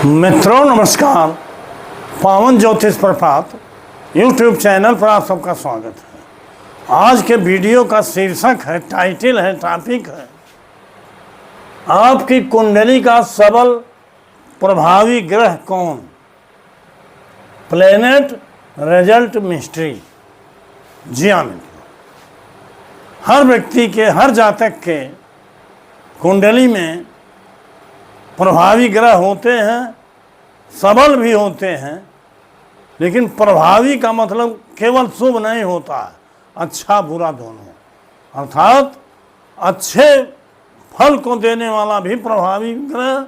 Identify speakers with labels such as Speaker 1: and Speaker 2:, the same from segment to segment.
Speaker 1: मित्रों नमस्कार। पावन ज्योतिष प्रभात यूट्यूब चैनल पर आप सबका स्वागत है। आज के वीडियो का शीर्षक है, टाइटल है, टॉपिक है आपकी कुंडली का सबल प्रभावी ग्रह कौन। Planet result mystery. जी हाँ मित्रों, हर व्यक्ति के, हर जातक के कुंडली में प्रभावी ग्रह होते हैं, सबल भी होते हैं, लेकिन प्रभावी का मतलब केवल शुभ नहीं होता है, अच्छा बुरा दोनों। अर्थात अच्छे फल को देने वाला भी प्रभावी ग्रह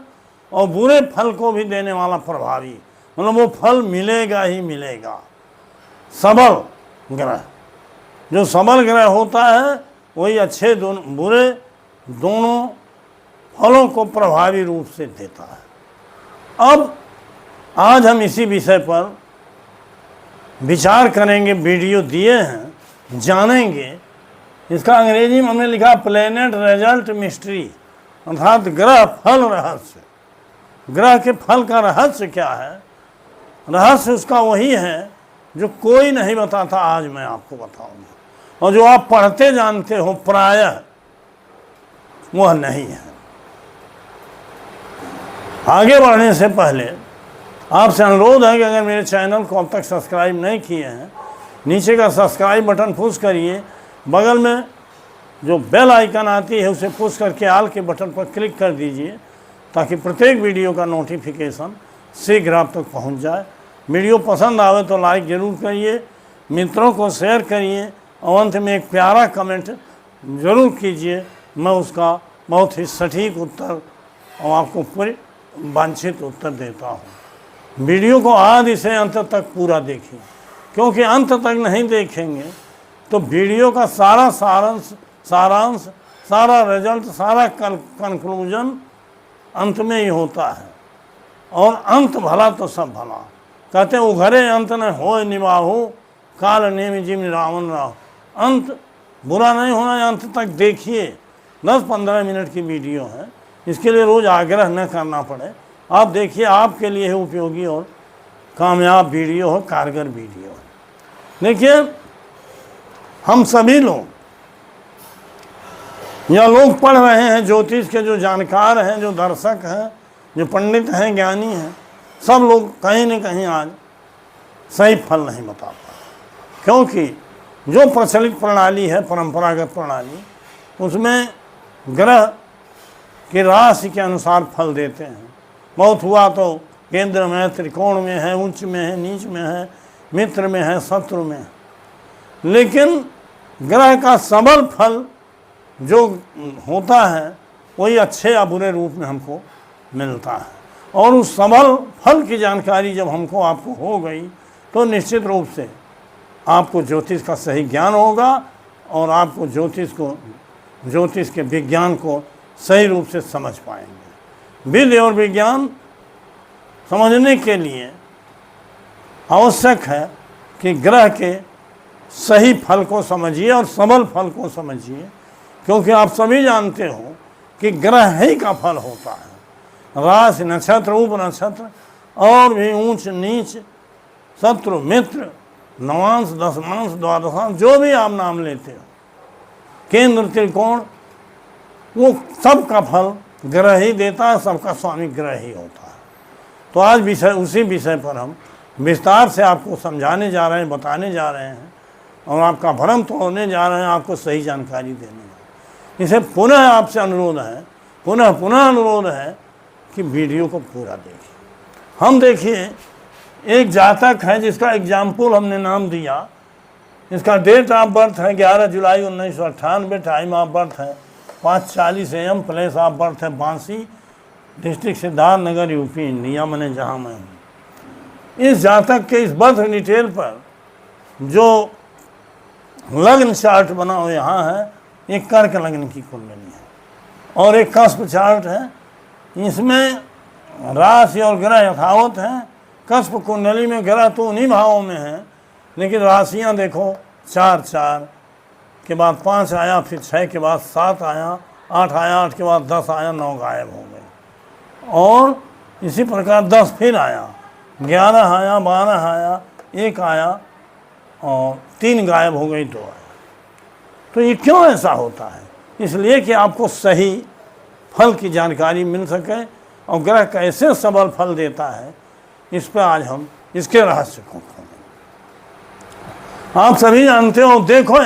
Speaker 1: और बुरे फल को भी देने वाला प्रभावी, मतलब वो फल मिलेगा ही मिलेगा। सबल ग्रह, जो सबल ग्रह होता है वही अच्छे दोनों बुरे दोनों फलों को प्रभावी रूप से देता है। अब आज हम इसी विषय पर विचार करेंगे, वीडियो दिए हैं, जानेंगे। इसका अंग्रेजी में हमने लिखा प्लेनेट रिजल्ट मिस्ट्री, अर्थात ग्रह फल रहस्य। ग्रह के फल का रहस्य क्या है? रहस्य उसका वही है जो कोई नहीं बताता, आज मैं आपको बताऊंगा, और जो आप पढ़ते जानते हो प्रायः वह नहीं है। आगे बढ़ने से पहले आपसे अनुरोध है कि अगर मेरे चैनल को अब तक सब्सक्राइब नहीं किए हैं, नीचे का सब्सक्राइब बटन पुश करिए, बगल में जो बेल आइकन आती है उसे पुश करके आल के बटन पर क्लिक कर दीजिए, ताकि प्रत्येक वीडियो का नोटिफिकेशन शीघ्र आप तक पहुंच जाए। वीडियो पसंद आवे तो लाइक ज़रूर करिए, मित्रों को शेयर करिए, और अंत में एक प्यारा कमेंट ज़रूर कीजिए। मैं उसका बहुत ही सटीक उत्तर और आपको पूरे वांछित उत्तर देता हूँ। वीडियो को आदि से अंत तक पूरा देखिए, क्योंकि अंत तक नहीं देखेंगे तो वीडियो का सारा सारांश, सारा रिजल्ट, सारा कंक्लूजन अंत में ही होता है। और अंत भला तो सब भला, कहते हैं उघरे अंत न होय निवाहु, काल नेमि जिमि रावण राव। अंत बुरा नहीं होना, अंत तक देखिए। 10-15 मिनट की वीडियो है, इसके लिए रोज़ आग्रह न करना पड़े। आप देखिए, आपके लिए है उपयोगी और कामयाब वीडियो हो, कारगर वीडियो है। देखिए, हम सभी लोग या लोग पढ़ रहे हैं, ज्योतिष के जो जानकार हैं, जो दर्शक हैं, जो पंडित हैं, ज्ञानी हैं, सब लोग कहीं न कहीं आज सही फल नहीं बता पाते, क्योंकि जो प्रचलित प्रणाली है, परंपरागत प्रणाली, उसमें ग्रह कि राशि के अनुसार फल देते हैं। बहुत हुआ तो केंद्र में, त्रिकोण में है, उच्च में है, नीच में है, मित्र में है, शत्रु में है। लेकिन ग्रह का सबल फल जो होता है वही अच्छे या बुरे रूप में हमको मिलता है। और उस सबल फल की जानकारी जब हमको आपको हो गई तो निश्चित रूप से आपको ज्योतिष का सही ज्ञान होगा, और आपको ज्योतिष के विज्ञान को सही रूप से समझ पाएंगे। विधि और विज्ञान समझने के लिए आवश्यक है कि ग्रह के सही फल को समझिए और सबल फल को समझिए, क्योंकि आप सभी जानते हो कि ग्रह ही का फल होता है। राशि, नक्षत्र, उप नक्षत्र और भी ऊंच नीच, शत्रु मित्र, नवांश, दशमांश, द्वादशांश, जो भी आप नाम लेते हो, केंद्र, त्रिकोण, वो सब का फल ग्रह ही देता है, सबका स्वामी ग्रह ही होता है। तो आज उसी विषय पर हम विस्तार से आपको समझाने जा रहे हैं, बताने जा रहे हैं, और आपका भ्रम तोड़ने जा रहे हैं, आपको सही जानकारी देने जा रहे हैं। इसे पुनः आपसे अनुरोध है, पुनः अनुरोध है कि वीडियो को पूरा देखिए। हम देखिए, एक जातक है जिसका एग्जाम्पल हमने नाम दिया। इसका डेट ऑफ बर्थ है 11 जुलाई 1998, टाइम ऑफ बर्थ है 5:40 AM, प्लेस ऑफ बर्थ है Bansi, district Siddharthnagar, UP, India, मैंने जहाँ मैं हूँ। इस जातक के इस बर्थ डिटेल पर जो लग्न चार्ट बना हुआ यहाँ है, एक कर्क लग्न की कुंडली है, और एक कस्प चार्ट है। इसमें राशि और ग्रह यथावत हैं। कस्प कुंडली में ग्रह तो उन्हीं भावों में है, लेकिन राशियाँ देखो, 4 के बाद 5 आया, फिर 6 के बाद 7 आया, 8 आया, 8 के बाद 10 आया, 9 गायब हो गए। और इसी प्रकार 10 फिर आया, 11 आया, 12 आया, 1 आया और 3 गायब हो गई, 2 आया। तो ये क्यों ऐसा होता है? इसलिए कि आपको सही फल की जानकारी मिल सके और ग्रह कैसे सबल फल देता है, इस पर आज हम इसके रहस्य को खोलेंगे। आप सभी जानते हो, देखो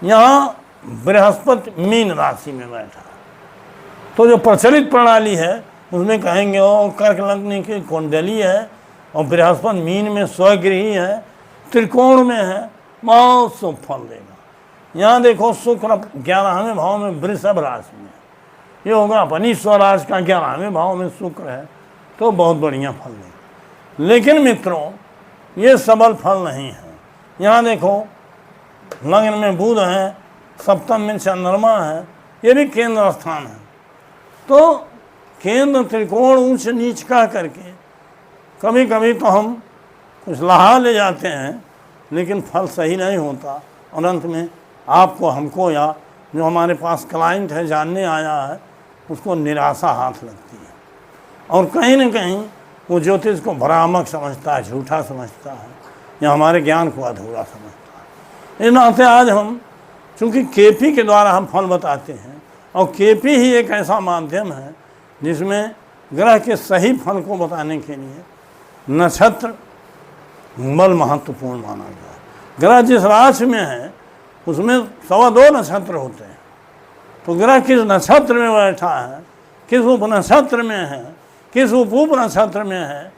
Speaker 1: यहाँ बृहस्पति मीन राशि में बैठा, तो जो प्रचलित प्रणाली है उसमें कहेंगे वो कर्क लग्न की कुंडली है और बृहस्पति मीन में स्वगृही है, त्रिकोण में है, बहुत शुभ फल देगा। यहाँ देखो शुक्र 11वें भाव में वृषभ राशि में, ये होगा अपनी स्वराशि का 11वें भाव में शुक्र है, तो बहुत बढ़िया फल देगा। लेकिन मित्रों, ये सबल फल नहीं है। यहाँ देखो लग्न में बुध है, सप्तम में चंद्रमा है, ये भी केंद्र स्थान है। तो केंद्र त्रिकोण ऊंच नीच का करके कभी कभी तो हम कुछ लहा ले जाते हैं, लेकिन फल सही नहीं होता और अंत में आपको, हमको या जो हमारे पास क्लाइंट है जानने आया है, उसको निराशा हाथ लगती है और कहीं न कहीं वो ज्योतिष को भ्रामक समझता है, झूठा समझता है या हमारे ज्ञान को अधूरा समझता है। इस नाते आज हम, चूँकि केपी के द्वारा हम फल बताते हैं और केपी ही एक ऐसा माध्यम है जिसमें ग्रह के सही फल को बताने के लिए नक्षत्र बल महत्वपूर्ण माना गया है। ग्रह जिस राशि में है उसमें 2.25 नक्षत्र होते हैं, तो ग्रह किस नक्षत्र में बैठा है, किस उप नक्षत्र में है, किस उप नक्षत्र में है,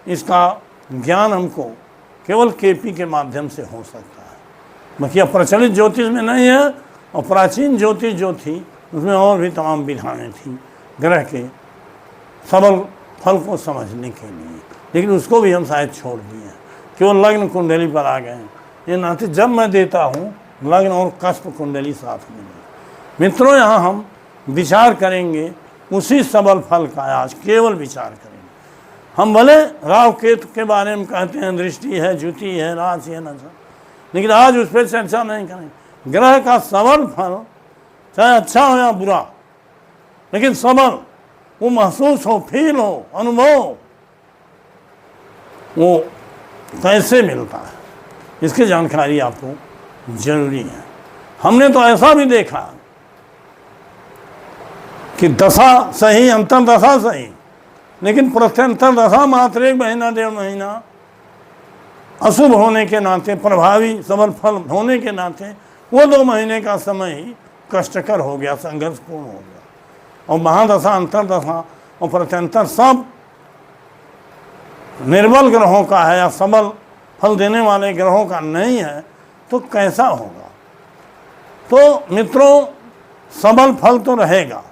Speaker 1: इसका ज्ञान हमको केवल केपी के माध्यम से हो सकता है। बाकी प्रचलित ज्योतिष में नहीं है, और प्राचीन ज्योतिष जो थी उसमें और भी तमाम विधाएँ थी ग्रह के सबल फल को समझने के लिए, लेकिन उसको भी हम शायद छोड़ दिए हैं, केवल लग्न कुंडली पर आ गए हैं। ये नाते जब मैं देता हूँ लग्न और कष्ट कुंडली साथ में। मित्रों, यहाँ हम विचार करेंगे उसी सबल फल का, आज केवल विचार करेंगे। हम भले राहु केतु के बारे में कहते हैं, दृष्टि है, ज्योति है, राशि है, नक्षत्र, लेकिन आज उस पर चर्चा नहीं करेंगे। ग्रह का सबल फल चाहे अच्छा हो या बुरा, लेकिन सबल वो महसूस हो, फील हो, अनुभव, वो कैसे मिलता है, इसकी जानकारी आपको जरूरी है। हमने तो ऐसा भी देखा कि दशा सही, अंतर दशा सही, लेकिन प्रत्यंतर दशा मात्र 1 महीना 1.5 महीना अशुभ होने के नाते, प्रभावी सबल फल होने के नाते वो 2 महीने का समय ही कष्टकर हो गया, संघर्षपूर्ण हो गया। और महादशा, अंतरदशा और प्रत्यंतर सब निर्बल ग्रहों का है या सबल फल देने वाले ग्रहों का नहीं है, तो कैसा होगा? तो मित्रों, सबल फल तो रहेगा,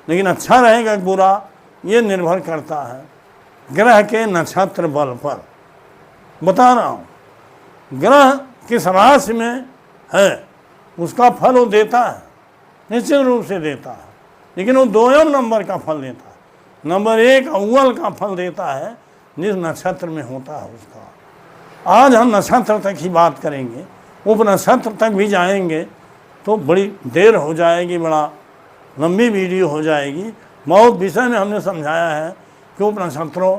Speaker 1: लेकिन अच्छा रहेगा कि बुरा, ये निर्भर करता है ग्रह के नक्षत्र बल पर। बता रहा हूँ, ग्रह किस राशि में है उसका फल वो देता है, निश्चित रूप से देता है, लेकिन वो 2 नंबर का फल देता है। नंबर 1 अव्वल का फल देता है जिस नक्षत्र में होता है उसका। आज हम नक्षत्र तक ही बात करेंगे, उप नक्षत्र तक भी जाएंगे तो बड़ी देर हो जाएगी, बड़ा लंबी वीडियो हो जाएगी। बहुत विषय में हमने समझाया है कि उप नक्षत्रों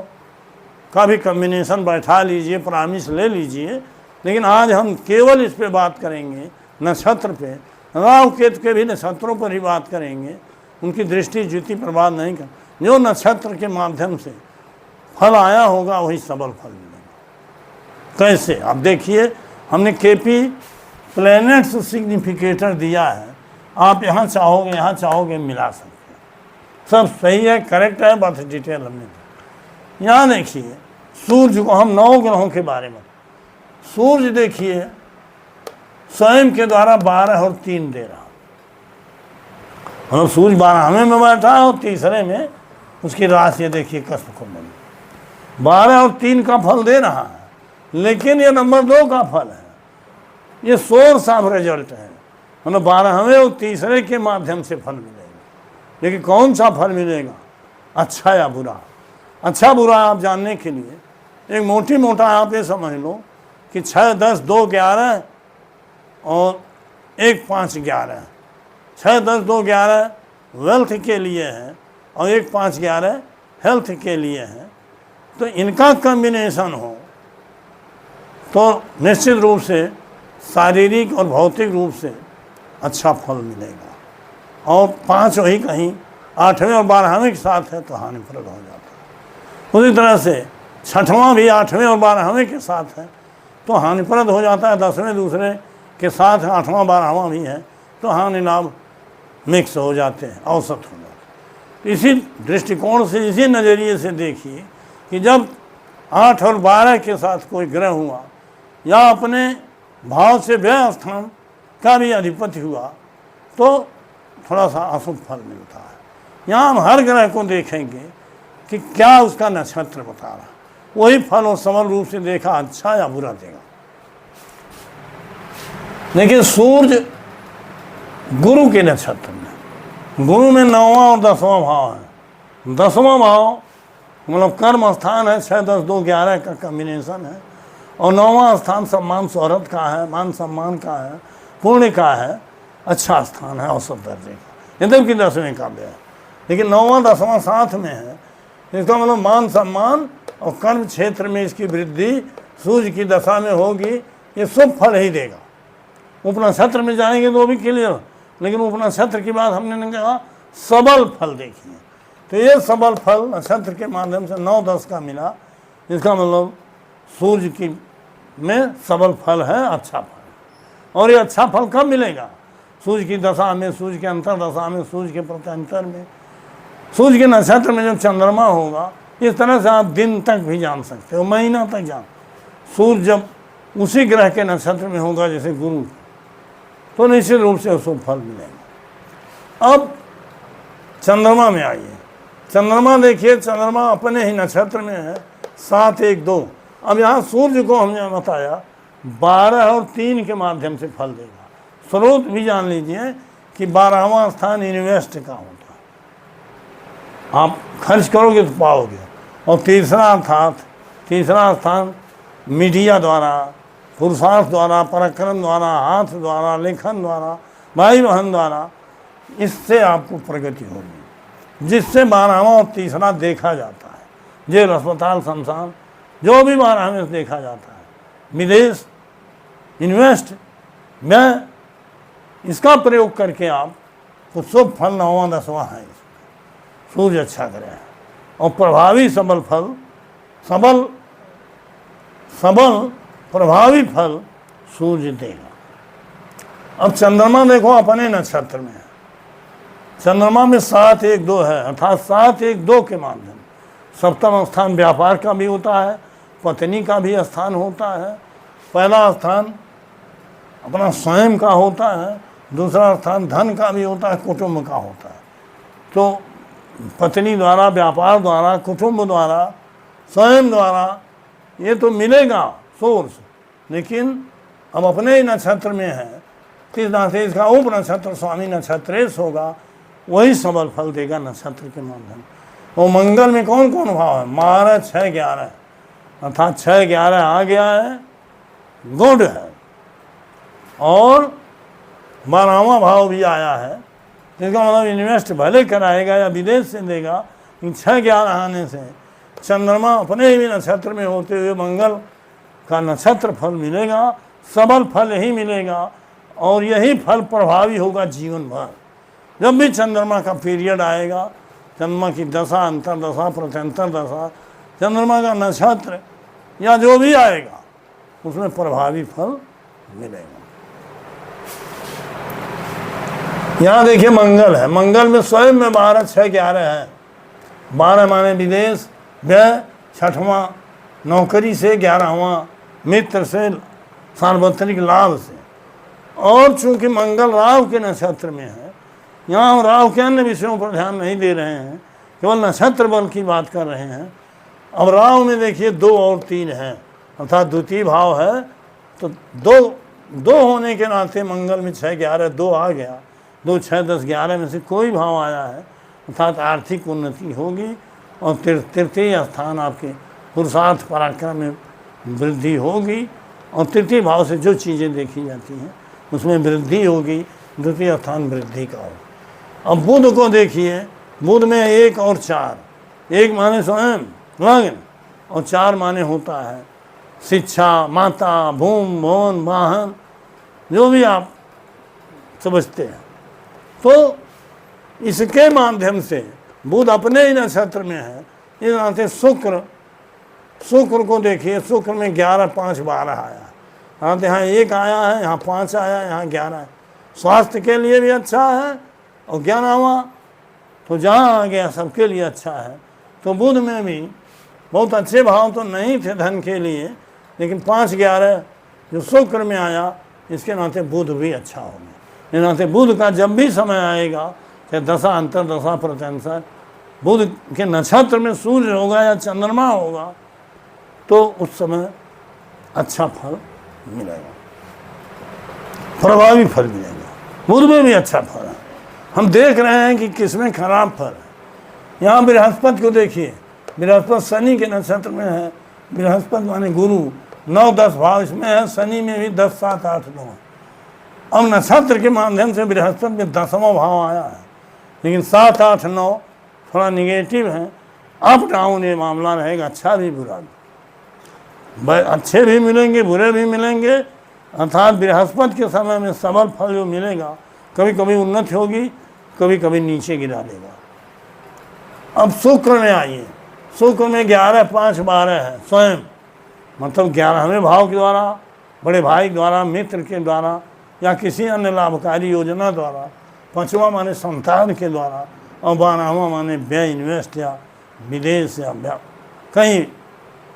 Speaker 1: का भी कम्बिनेशन बैठा लीजिए, परामर्श ले लीजिए, लेकिन आज हम केवल इस पे बात करेंगे, नक्षत्र पे। राहु केतु के भी नक्षत्रों पर ही बात करेंगे, उनकी दृष्टि ज्योति पर बात नहीं कर। जो नक्षत्र के माध्यम से फल आया होगा वही सबल फल मिलेगा। कैसे? अब देखिए, हमने केपी प्लैनेट्स सिग्निफिकेटर दिया है, आप यहाँ चाहोगे मिला सकते हैं, सब सही है, करेक्ट है, बर्थ डिटेल हमने दी। यहाँ देखिए सूर्य को, हम 9 ग्रहों के बारे में, सूर्य देखिए स्वयं के द्वारा 12 और 3 दे रहा, मतलब सूर्य 12वें में बैठा है और तीसरे में उसकी राशि देखिए कष्ट कुंडली 12 और 3 का फल दे रहा है, लेकिन ये नंबर 2 का फल है, ये सोर्स ऑफ रिजल्ट है, मतलब 12वें और तीसरे के माध्यम से फल मिलेगा। लेकिन कौन सा फल मिलेगा, अच्छा या बुरा? अच्छा बुरा आप जानने के लिए एक मोटा आप ये समझ लो कि 6, 10, 2, 11 और 1, 5, 11, 6, 10, 2, 11 वेल्थ के लिए है और 1, 5, 11 हेल्थ के लिए हैं, तो इनका कॉम्बिनेशन हो तो निश्चित रूप से शारीरिक और भौतिक रूप से अच्छा फल मिलेगा। और 5 वही कहीं 8वें और 12वें के साथ है तो हानिप्रद हो जाता है। उसी तरह से 6वां भी 8वें और 12वें के साथ है तो हानिप्रद हो जाता है। 10वें दूसरे के साथ 8वां 12वां भी है तो हानि लाभ मिक्स हो जाते हैं, औसत हो जाते हैं। इसी दृष्टिकोण से, इसी नज़रिए से देखिए कि जब 8 और 12 के साथ कोई ग्रह हुआ या अपने भाव से व्यय स्थान का भी अधिपति हुआ तो थोड़ा सा अशुभ फल मिलता है। यहाँ हम हर ग्रह को देखेंगे कि क्या उसका नक्षत्र बता रहा, वही फल और सबल रूप से देखा अच्छा या बुरा देगा। लेकिन सूर्य गुरु के नक्षत्र में, गुरु में 9वां और 10वां भाव है। 10वां भाव मतलब कर्म स्थान है, 6, 10, 2, 11 का कॉम्बिनेशन है। और 9वां स्थान सम्मान शोहरत का है, मान सम्मान का है, पुण्य का है, अच्छा स्थान है औसत दर्जे का। यद्यप कि 10वें का भी है, लेकिन 9वां 10वां साथ में है। इसका मतलब मान सम्मान और कर्म क्षेत्र में इसकी वृद्धि सूर्य की दशा में होगी, ये शुभ फल ही देगा। उपनक्षत्र में जाएंगे तो भी क्लियर, लेकिन उपनक्षत्र की बात हमने नहीं कहा, सबल फल देखिए। तो ये सबल फल नक्षत्र के माध्यम से 9-10 का मिला, इसका मतलब सूर्य की में सबल फल है, अच्छा फल। और ये अच्छा फल कब मिलेगा? सूर्य की दशा में, सूर्य के अंतर दशा में, सूर्य के प्रत्यंतर में, सूर्य के नक्षत्र में जब चंद्रमा होगा। इस तरह से आप दिन तक भी जान सकते हो, महीना तक जान। सूर्य जब उसी ग्रह के नक्षत्र में होगा जैसे गुरु, तो निश्चित रूप से उसको फल मिलेगा। अब चंद्रमा में आइए। चंद्रमा देखिए, चंद्रमा अपने ही नक्षत्र में है 7, 1, 2। अब यहाँ सूर्य को हमने बताया 12 और 3 के माध्यम से फल देगा। स्रोत भी जान लीजिए कि 12वां स्थान इन्वेस्ट का होता है, आप खर्च करोगे तो पाओगे। और तीसरा स्थान मीडिया द्वारा, पुरुषार्थ द्वारा, पराक्रम द्वारा, हाथ द्वारा, लेखन द्वारा, भाई बहन द्वारा, इससे आपको प्रगति होगी, जिससे 12वां और तीसरा देखा जाता है। जेल, अस्पताल, शमशान, जो भी 12 में देखा जाता है, विदेश, इन्वेस्ट में इसका प्रयोग करके आप तो शुभ फल 9वां 10वां है। सूर्य अच्छा ग्रह है और प्रभावी सबल फल, सबल प्रभावी फल सूर्य देगा। अब चंद्रमा देखो अपने नक्षत्र में है, चंद्रमा में 7, 1, 2 है, अर्थात 7, 1, 2 के माध्यम। सप्तम स्थान व्यापार का भी होता है, पत्नी का भी स्थान होता है। पहला स्थान अपना स्वयं का होता है, दूसरा स्थान धन का भी होता है, कुटुंब का होता है। तो पत्नी द्वारा, व्यापार द्वारा, कुटुंब द्वारा, स्वयं द्वारा ये तो मिलेगा सोर्स, लेकिन अब अपने ही नक्षत्र में है, किस तरह से इसका उप नक्षत्र स्वामी नक्षत्रेश होगा, वही सबल फल देगा नक्षत्र के माध्यम। वो मंगल में कौन कौन भाव है? 12, 6, 11, अर्थात 6, 11 आ गया है, गुड है। और 12वां भाव भी आया है, इसका मतलब इन्वेस्ट भले कराएगा या विदेश से देगा, इन 6, 11 आने से चंद्रमा अपने ही नक्षत्र में होते हुए मंगल का नक्षत्र फल मिलेगा, सबल फल ही मिलेगा। और यही फल प्रभावी होगा जीवन भर। जब भी चंद्रमा का पीरियड आएगा, चंद्रमा की दशा, अंतर दशा, प्रत्यंतर दशा, चंद्रमा का नक्षत्र या जो भी आएगा उसमें प्रभावी फल मिलेगा। यहाँ देखिए मंगल है, मंगल में स्वयं में 12, 6, 11 है। 12 माने विदेश, व्यय, 6वां नौकरी से, 11वां मित्र से, सार्वत्रिक लाभ से। और चूंकि मंगल राहु के नक्षत्र में है, यहाँ हम राहु के अन्य विषयों पर ध्यान नहीं दे रहे हैं, केवल नक्षत्र बल की बात कर रहे हैं। अब राहु में देखिए 2 और 3 है, अर्थात द्वितीय भाव है, तो दो होने के नाते मंगल में 6, 11, 2 आ गया। 2, 6, 10, 11 में से कोई भाव आया है, अर्थात आर्थिक उन्नति होगी। और तृतीय स्थान आपके पुरुषार्थ पराक्रम में वृद्धि होगी। और तृतीय भाव से जो चीज़ें देखी जाती हैं उसमें वृद्धि होगी, द्वितीय स्थान वृद्धि का हो। अब बुध को देखिए, बुध में 1 और 4, एक माने स्वयं लग्न, और 4 माने होता है शिक्षा, माता, भूम, भवन, वाहन, जो भी आप समझते हैं। तो इसके माध्यम से बुध अपने ही नक्षत्र में है। इस नाते शुक्र को देखिए, शुक्र में 11, 5, 12 आया। यहाँ 1 आया है, यहाँ 5 आया, यहाँ 11 है। स्वास्थ्य के लिए भी अच्छा है, और 11वां तो जहाँ आ गया सबके लिए अच्छा है। तो बुध में भी बहुत अच्छे भाव तो नहीं थे धन के लिए, लेकिन 5, 11 जो शुक्र में आया, इसके नाते बुध भी अच्छा हो गया। इस नाते बुध का जब भी समय आएगा, चाहे दशा, अंतरदशा, प्रत्यंतर, बुध के नक्षत्र में सूर्य होगा या चंद्रमा होगा, तो उस समय अच्छा फल मिलेगा, प्रभावी फल मिलेगा। बुध में भी अच्छा फल है। हम देख रहे हैं कि किसमें खराब फल है। यहाँ बृहस्पति को देखिए, बृहस्पति शनि के नक्षत्र में है। बृहस्पति माने गुरु, 9, 10 भाव इसमें है। शनि में भी 10, 7, 8, 9। अब नक्षत्र के माध्यम से बृहस्पति में 10वां भाव आया है, लेकिन 7, 8, 9 थोड़ा निगेटिव है। अप डाउन ये मामला रहेगा, अच्छा भी बुरा भी। अच्छे भी मिलेंगे, बुरे भी मिलेंगे। अर्थात बृहस्पति के समय में सबल फल जो मिलेगा, कभी कभी उन्नति होगी, कभी कभी नीचे गिरा देगा। अब शुक्र में आइए, शुक्र में 11, 5, 12 है स्वयं, मतलब 11वें भाव के द्वारा, बड़े भाई द्वारा, मित्र के द्वारा, या किसी अन्य लाभकारी योजना द्वारा। 5वां माने संतान के द्वारा, और 12वां माने व्यय, इन्वेस्ट, या विदेश, या कहीं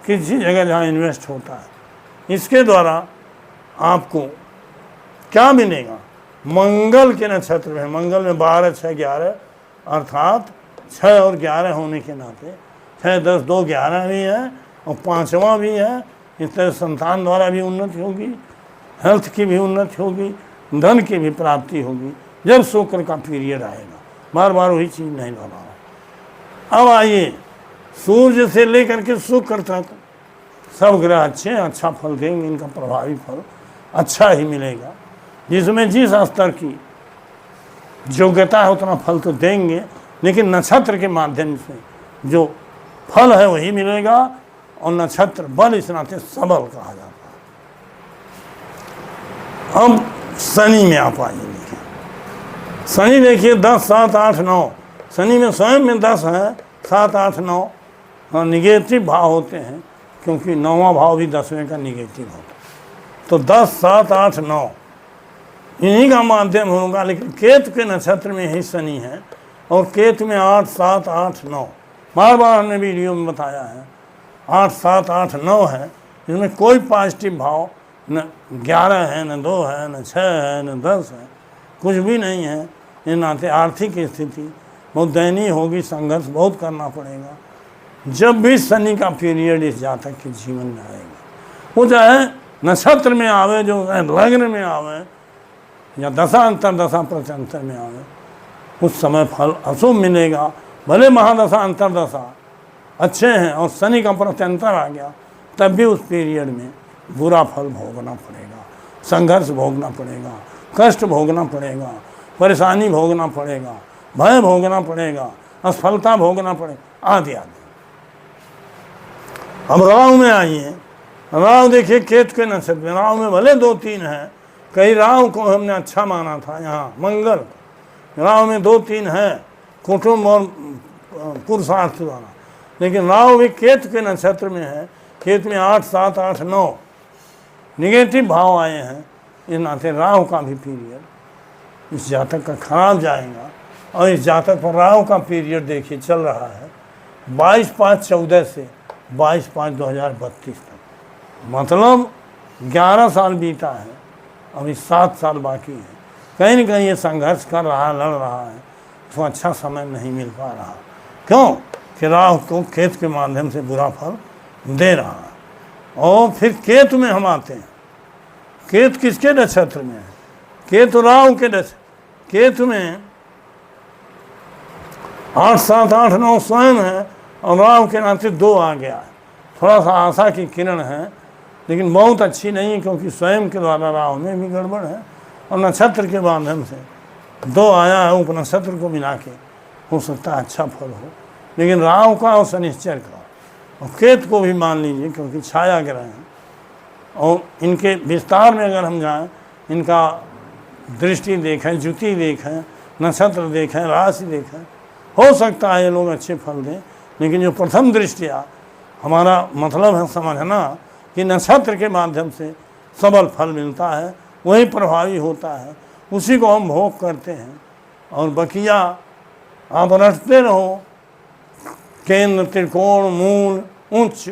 Speaker 1: किसी जगह जहाँ इन्वेस्ट होता है। इसके द्वारा आपको क्या मिलेगा? मंगल के नक्षत्र में, मंगल में 12, 6, 11, अर्थात 6 और 11 होने के नाते 6, 10, 2, 11 भी है, और 5वां भी है। इस तरह संतान द्वारा भी उन्नति होगी, हेल्थ की भी उन्नति होगी, धन की भी प्राप्ति होगी, जब शुक्र का पीरियड आएगा। बार बार वही चीज़ नहीं दोहरा। अब आइए, सूर्य से लेकर के शुक्र तक सब ग्रह अच्छे, अच्छा फल देंगे। इनका प्रभावी फल अच्छा ही मिलेगा। जिसमें जिस स्तर की योग्यता है उतना फल तो देंगे, लेकिन नक्षत्र के माध्यम से जो फल है वही मिलेगा। और नक्षत्र बल इस नाते सबल कहा जाता है। अब शनि में आप आइए, देखिए शनि देखिए 10, 7, 8, 9। शनि में स्वयं में 10 है, 7, 8, 9 निगेटिव भाव होते हैं, क्योंकि 9वां भाव भी 10वें का निगेटिव होता है। तो 10, 7, 8, 9 इन्हीं का माध्यम होगा। लेकिन केतु के नक्षत्र में ही शनि है, और केतु में 8, 7, 8, 9 बार बार हमने वीडियो में बताया है। 8, 7, 8, 9 है, जिसमें कोई पॉजिटिव भाव न 11 है, न 2 है, न 6 है, न 10 है, कुछ भी नहीं है। इन नाते आर्थिक स्थिति बहुत दयनीय होगी, संघर्ष बहुत करना पड़ेगा जब भी शनि का पीरियड इस जातक के जीवन में आएगा। वो चाहे नक्षत्र में आवे, जो लग्न में आवे, या दशा, अंतरदशा, प्रत्यंतर में आवे, उस समय फल अशुभ मिलेगा। भले महादशा, अंतरदशा अच्छे हैं और शनि का प्रत्यंतर आ गया, तब भी उस पीरियड में बुरा फल भोगना पड़ेगा, संघर्ष भोगना पड़ेगा, कष्ट भोगना पड़ेगा, परेशानी भोगना पड़ेगा, भय भोगना पड़ेगा, असफलता भोगना पड़ेगा, आदि आदि। अब राहु में आइए। राहु देखिए केतु के नक्षत्र में, राहु में भले 2, 3 है। कई राहु को हमने अच्छा माना था, यहाँ मंगल राहु में 2, 3 है, कुटुंब और पुरुषार्थ द्वारा। लेकिन राहु भी केतु के नक्षत्र में है। केतु में 8, 7, 8, 9 निगेटिव भाव आए हैं। इस नाते राहु का भी पीरियड इस जातक का खराब जाएगा। और इस जातक पर राहु का पीरियड देखिए चल रहा है 22/5/14 से 22/5/2032 तक, मतलब 11 साल बीता है, अभी 7 साल बाकी है। कहीं न कहीं ये संघर्ष कर रहा है, लड़ रहा है, उसको अच्छा समय नहीं मिल पा रहा। क्यों? कि राहु को केतु के माध्यम से बुरा फल दे रहा है। और फिर केतु में हम आते हैं। केतु किसके नक्षत्र में है? केतु राहु के नक्षत्र। केतु में 8, 7, 8, 9 स्वयं है, और राहु के नाते 2 आ गया है। थोड़ा सा आशा की किरण है, लेकिन बहुत अच्छी नहीं है, क्योंकि स्वयं के द्वारा राहु में भी गड़बड़ है, और नक्षत्र के माध्यम से 2 आया है। उपनक्षत्र को मिला के हो सकता है अच्छा फल हो, लेकिन राहु का और शनिश्चर का और केतु को भी मान लीजिए, क्योंकि छाया ग्रह हैं। और इनके विस्तार में अगर हम जाएं, इनका दृष्टि देखें, ज्योति देखें, नक्षत्र देखें, राशि देखें, हो सकता है ये लोग अच्छे फल दें। लेकिन जो प्रथम दृष्टिया हमारा मतलब है समझना कि नक्षत्र के माध्यम से सबल फल मिलता है, वही प्रभावी होता है, उसी को हम भोग करते हैं। और बकिया आप रटते रहो, केंद्र, त्रिकोण, मूल, उच्च,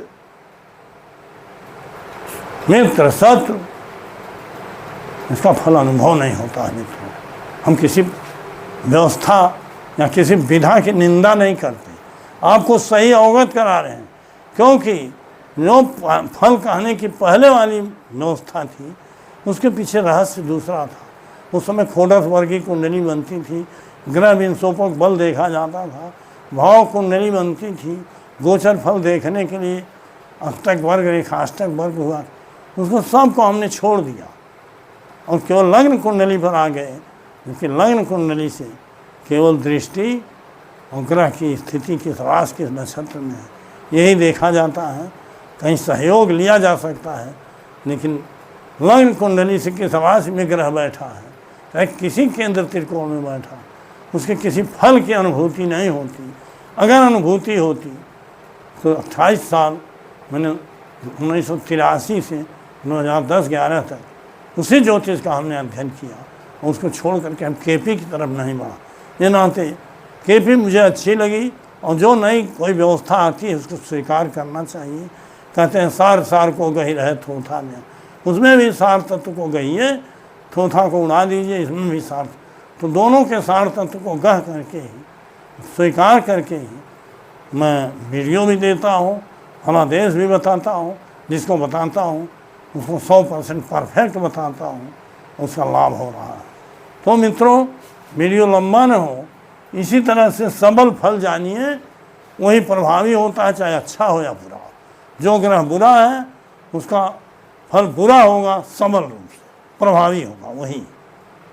Speaker 1: मित्र, शत्रु, इसका फल अनुभव नहीं होता है मित्रों। हम किसी व्यवस्था या किसी विधा की निंदा नहीं करते, आपको सही अवगत करा रहे हैं। क्योंकि जो फल कहने की पहले वाली व्यवस्था थी, उसके पीछे रहस्य दूसरा था। उस समय खोडस वर्ग की कुंडली बनती थी, ग्रह विंशोपक बल देखा जाता था, भाव कुंडली बनती थी, गोचर फल देखने के लिए अष्टक वर्ग, रेखाष्टक वर्ग हुआ, उसको सबको हमने छोड़ दिया और केवल लग्न कुंडली पर आ गए। क्योंकि लग्न कुंडली से केवल दृष्टि और ग्रह की स्थिति किस राशि किस नक्षत्र में है यही देखा जाता है। कहीं सहयोग लिया जा सकता है, लेकिन लग्न कुंडली से किस राशि में ग्रह बैठा है, चाहे किसी केंद्र त्रिकोण में बैठा, उसके किसी फल की अनुभूति नहीं होती। अगर अनुभूति होती तो 28 साल मैंने 1983 से 2010-11 तक उसी ज्योतिष का हमने अध्ययन किया और उसको छोड़ करके हम केपी की तरफ नहीं बढ़ा। ये नाते केपी मुझे अच्छी लगी और जो नई कोई व्यवस्था आती है उसको स्वीकार करना चाहिए। कहते हैं सार को गही रहे थोथा में, उसमें भी सार तत्व को गहिए, थोथा को उड़ा दीजिए, इसमें भी सार। तो दोनों के सार तत्व को गह करके ही, स्वीकार करके ही मैं वीडियो भी देता हूँ, फलादेश भी बताता हूँ, जिसको बताता हूँ उसको 100% परफेक्ट बताता हूँ, उसका लाभ हो रहा है। तो मित्रों, वीडियो लंबा न हो, इसी तरह से सबल फल जानिए, वही प्रभावी होता है, चाहे अच्छा हो या बुरा हो। जो ग्रह बुरा है उसका फल बुरा होगा, सबल रूप से प्रभावी होगा,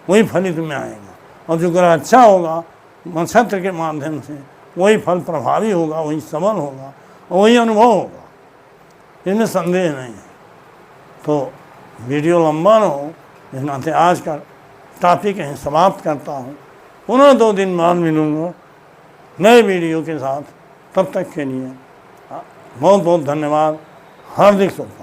Speaker 1: वही फलित में आएगा। और जो ग्रह अच्छा होगा नक्षत्र के माध्यम से, वही फल प्रभावी होगा, वही सबल होगा और वही अनुभव होगा, इसमें संदेह नहीं है। तो वीडियो लंबा न हो, इस नाते आज का टॉपिक यहीं समाप्त करता हूँ। पुनः 2 दिन बाद मिलूँगा नए वीडियो के साथ। तब तक के लिए बहुत बहुत धन्यवाद, हार्दिक शुभकामनाएं।